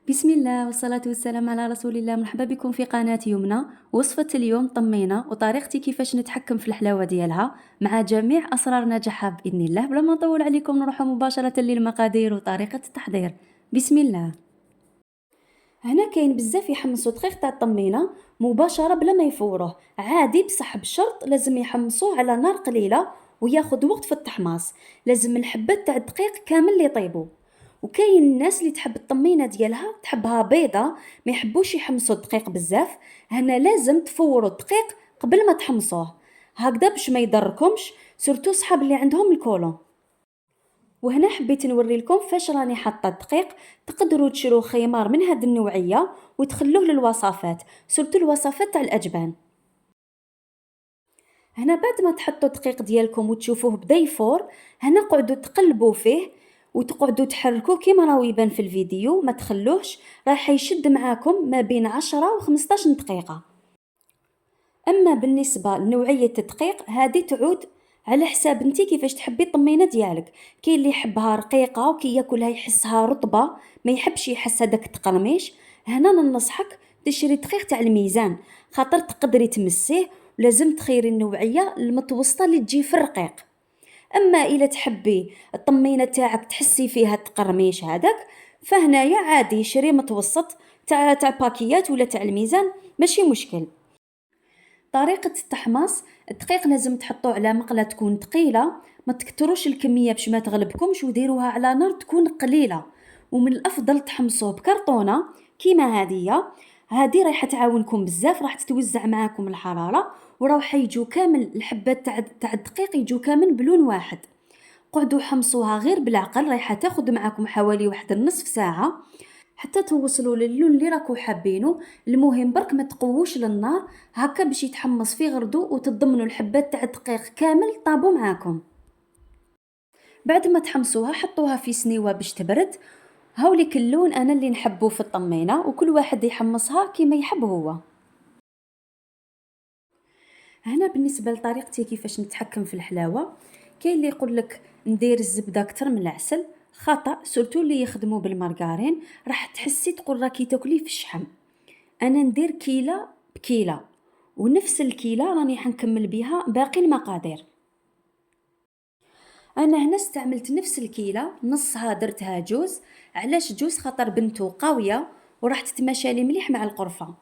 بسم الله والصلاة والسلام على رسول الله. مرحبا بكم في قناة يمنى. وصفة اليوم طمينة وطريقتي كيفاش نتحكم في الحلاوة ديالها مع جميع أسرار نجاحها بإذن الله. بلا ما نطول عليكم نروح مباشرة للمقادير وطريقة التحضير. بسم الله. هنا كاين بزاف يحمصوا دقيق تاع الطمينة مباشرة بلا ما يفوروه عادي، بصح بشرط لازم يحمصوه على نار قليلة وياخد وقت في التحماص. لازم الحبات تاع الدقيق كامل اللي يطيبوا. وكاين الناس اللي تحب الطمينة ديالها تحبها بيضة، ما يحبوش يحمصوا الدقيق بزاف. هنا لازم تفوروا الدقيق قبل ما تحمصوه، هكذا باش ما يضركمش، سورتو صحاب اللي عندهم الكولون. وهنا حبيت نوري لكم فاش راني حاطه الدقيق. تقدروا تشرو خيمار من هاد النوعيه وتخلوه للوصفات، سورتو الوصفات تاع الاجبان. هنا بعد ما تحطوا الدقيق ديالكم وتشوفوه بدا يفور، هنا قعدوا تقلبوا فيه وتقعدوا تحركوه كيما راهو يبان في الفيديو، ما تخلوهش، راح يشد معاكم ما بين 10 و 15 دقيقه. اما بالنسبه لنوعيه الدقيق هذه تعود على حساب انتي كيفاش تحبي الطمينه ديالك. كاين اللي يحبها رقيقه وكي ياكلها يحسها رطبه، ما يحبش يحس هذاك التقرميش. هنا ننصحك تشري دقيق تاع الميزان، خاطر تقدري تمسيه. لازم تخيري النوعيه المتوسطه اللي تجي في الرقيق. اما الا تحبي الطمينه تاعك تحسي فيها التقرميش هذاك، فهنايا عادي شري متوسط تاع باكيات ولا تاع الميزان، ماشي مشكل. طريقة التحماص: الدقيق لازم تحطوه على مقلة تكون ثقيلة، ما تكتروش الكمية باش ما تغلبكمش، وديروها على نار تكون قليلة. ومن الافضل تحمصوه بكرطونة كيما هذه راح تعاونكم بزاف، راح تتوزع معاكم الحرارة، وراح يجوا كامل الحبات تاع الدقيق يجوا كامل بلون واحد. قعدوا حمصوها غير بالعقل، راح تاخذ معاكم حوالي واحد النصف ساعة حتى توصلوا للون اللي راكو حابينه. المهم برك ما تقووش للنار، هكا باش يتحمص في غردو وتضمنوا الحبات تاع الدقيق كامل طابوا معاكم. بعد ما تحمصوها حطوها في سنيوه باش تبرد. هاوليك اللون انا اللي نحبه في الطمينه، وكل واحد يحمصها كيما يحب هو. هنا بالنسبه لطريقتي كيفاش نتحكم في الحلاوه، كاين اللي يقول لك ندير الزبده اكثر من العسل. خطا، سورتو اللي يخدموا بالمارغرين راح تحسي تقول راكي تاكلي في الشحم. انا ندير كيله بكيله، ونفس الكيله راني حنكمل بها باقي المقادير. انا هنا استعملت نفس الكيله، نصها درتها جوز. علاش جوز؟ خاطر بنته قويه وراح تتماشى لي مليح مع القرفه.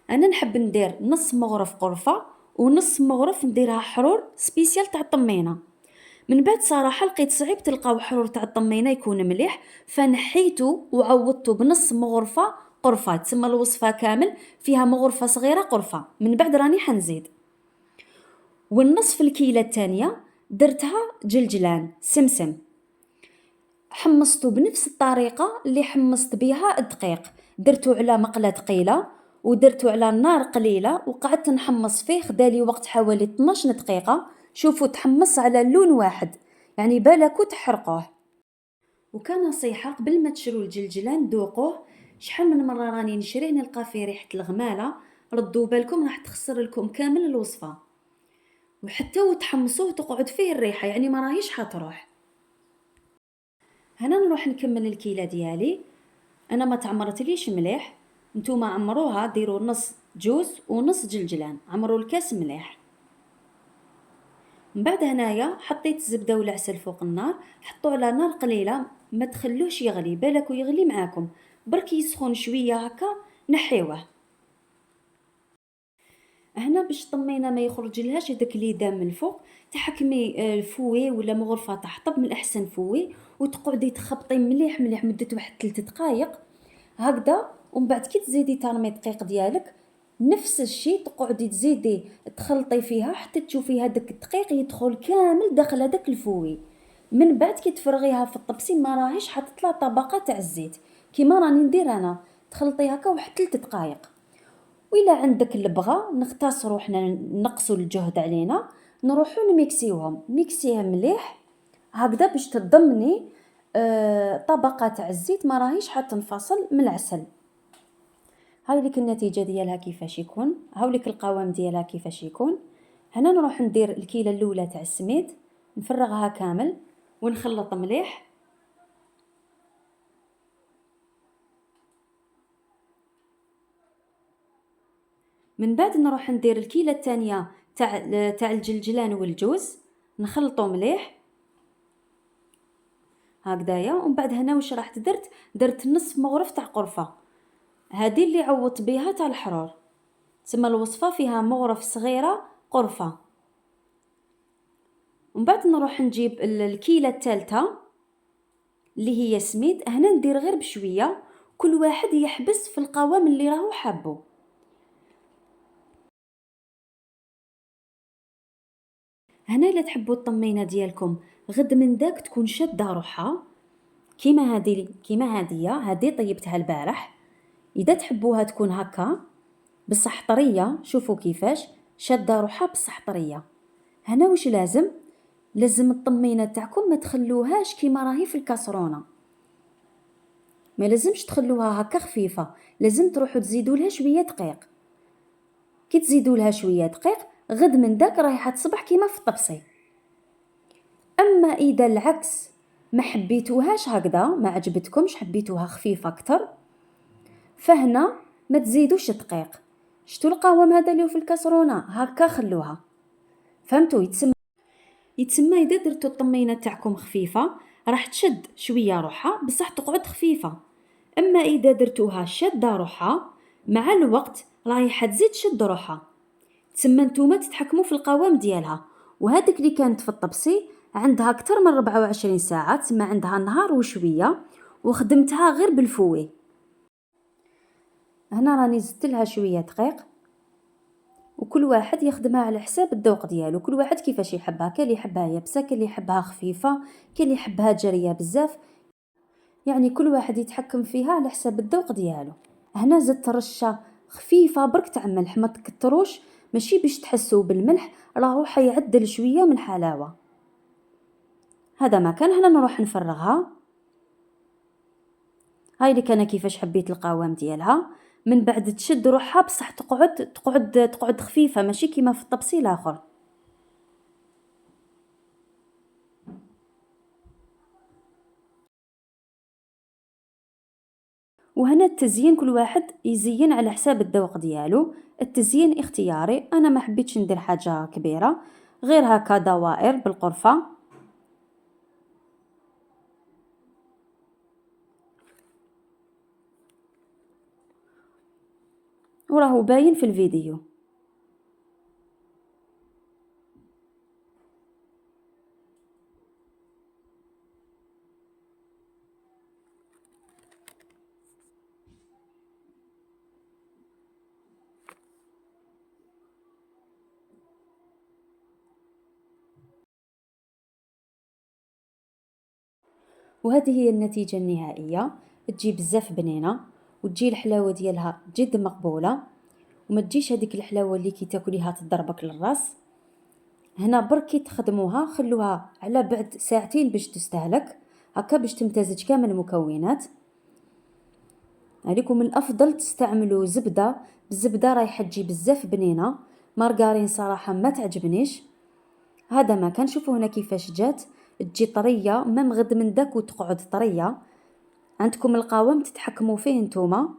انا نحب ندير نص مغرف قرفه ونص مغرف نديرها حرور سبيسيال تاع الطمينه. من بعد صراحه لقيت صعيب تلقاو حرور تاع الطمينه يكون مليح، فنحيته وعوضته بنص مغرفه قرفه، تسمى الوصفه كامل فيها مغرفه صغيره قرفه. من بعد راني حنزيد. والنصف الكيله الثانيه درتها جلجلان سمسم، حمصته بنفس الطريقه اللي حمصت بها الدقيق. درته على مقله ثقيله ودرته على نار قليله وقعدت نحمص فيه، خدالي وقت حوالي 12 دقيقه. شوفوا تحمص على لون واحد، يعني بالكو تحرقوه. وكان نصيحه قبل ما تشرو الجلجلان ذوقوه. شحال من مره راني نشريه نلقى فيه ريحه الغماله، ردوا بالكم راح تخسر لكم كامل الوصفه. وحتى وتحمصوه تقعد فيه الريحه، يعني ما راهيش حتروح. هنا نروح نكمل الكيله ديالي. انا ما تعمرتليش مليح، نتوما عمروها، ديروا نص جوز ونص جلجلان، عمروا الكاس مليح. من بعد هنايا حطيت الزبده والعسل فوق النار، حطوه على نار قليله، ما تخلوش يغلي، بالك يغلي معاكم، برك يسخن شويه هكا نحيوه. هنا باش طمينا ما يخرج لهاش هذاك ليدام من الفوق، تحكمي الفوي ولا مغرفه تحطب من الاحسن فوي، وتقعدي تخبطي مليح مليح مده واحد 3 دقائق هكذا. ومن بعد كي تزيدي ترمي الدقيق ديالك نفس الشيء، تقعدي تزيدي تخلطي فيها حتى تشوفي هذاك الدقيق يدخل كامل داخل هذاك الفوي. من بعد كي تفرغيها في الطبسين ما راهيش حتطلع طبقه تاع الزيت كيما راني ندير انا، تخلطي هكا واحد 3 دقائق. وإلا عندك البغا نختصروا حنا نقصوا الجهد علينا، نروحوا نميكسيوهم، ميكسيه مليح هكذا باش تضمني طبقه تاع الزيت ما راهيش حتنفصل من العسل. هاوليك النتيجه ديالها كيفاش يكون، هاوليك القوام ديالها كيفاش يكون. هنا نروح ندير الكيله الاولى تاع السميد، نفرغها كامل ونخلط مليح. من بعد نروح ندير الكيلة الثانية تاع الجلجلان والجوز، نخلطو مليح هكذايا. ومن بعد هنا واش راح درت نصف مغرف تاع قرفة، هذه اللي عوضت بها تاع الحرور. تسمى الوصفة فيها مغرف صغيرة قرفة. ومن بعد نروح نجيب الكيلة الثالثة اللي هي سميد، هنا ندير غير بشوية، كل واحد يحبس في القوام اللي راهو حابو. هنا الا تحبوا الطمينه ديالكم غد من داك تكون شاده روحها كيما هذه طيبتها البارح. اذا تحبوها تكون هكا بصح طريه، شوفوا كيفاش شاده روحها بصح طريه. هنا واش لازم الطمينه تاعكم ما تخلوهاش كيما راهي في الكاسرونه، ما لازمش تخلوها هكا خفيفه، لازم تروحوا تزيدوا لها شويه دقيق. كي تزيدوا لها شويه دقيق غد من داك راهي حتصبح كيما في الطبسي. اما اذا العكس ما حبيتوهاش هكذا، ما عجبتكمش، حبيتوها خفيفه اكثر، فهنا ما تزيدوش دقيق. شتو القوام هذا اللي في الكاسرونه هكا خلوها، فهمتوا؟ يتسمى اذا درتوا الطمينه تاعكم خفيفه راح تشد شويه روحها بصح تقعد خفيفه. اما اذا درتوها شاده روحها مع الوقت راهي حتزيد تشد روحها. تسمى نتوما تتحكموا في القوام ديالها. وهذيك اللي كانت في الطبسي عندها اكثر من 24 ساعه، تسمى عندها نهار وشويه، وخدمتها غير بالفوي. هنا راني زدت لها شويه دقيق، وكل واحد يخدمها على حساب الذوق ديالو، كل واحد كيفاش يحبها. كاين اللي يحبها يابسه، كاين اللي يحبها خفيفه، كاين اللي يحبها جريه بزاف، يعني كل واحد يتحكم فيها على حساب الذوق ديالو. هنا زدت رشه خفيفه برك تاع ملح، ما تكتروش، ماشي باش تحسوا بالملح، راهو حيعدل شويه من حلاوه. هذا ما كان. هنا نروح نفرغها. هاي اللي كان كيفاش حبيت القوام ديالها. من بعد تشد روحها بصح تقعد خفيفه، ماشي كيما في الطبسي الاخر. وهنا التزيين كل واحد يزين على حساب الذوق ديالو، التزيين اختياري. انا ما حبيتش ندير حاجه كبيره، غير هكا دوائر بالقرفه. وراه باين في الفيديو. وهذه هي النتيجة النهائية. تجي بزاف بنينة، وتجي الحلاوة ديالها جد مقبولة، وما تجيش هذيك الحلاوة اللي كي تاكليها تضربك للراس. هنا بركي تخدموها، خلوها على بعد ساعتين باش تستهلك هكا، باش تمتزج كامل المكونات. عليكم من الافضل تستعملوا زبده، بالزبده رايحه تجي بزاف بنينه. مارغارين صراحه ما تعجبنيش. هذا ما كان. شوفوا هنا كيفاش جات، تجي طريه، ما غد من داك وتقعد طريه. عندكم القوام تتحكموا فيه نتوما.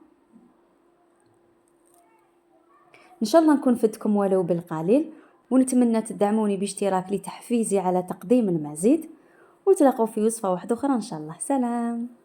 ان شاء الله نكون فدتكم ولو بالقليل، ونتمنى تدعموني باشتراك لتحفيزي على تقديم المزيد. ونتلاقوا في وصفه واحده اخرى ان شاء الله. سلام.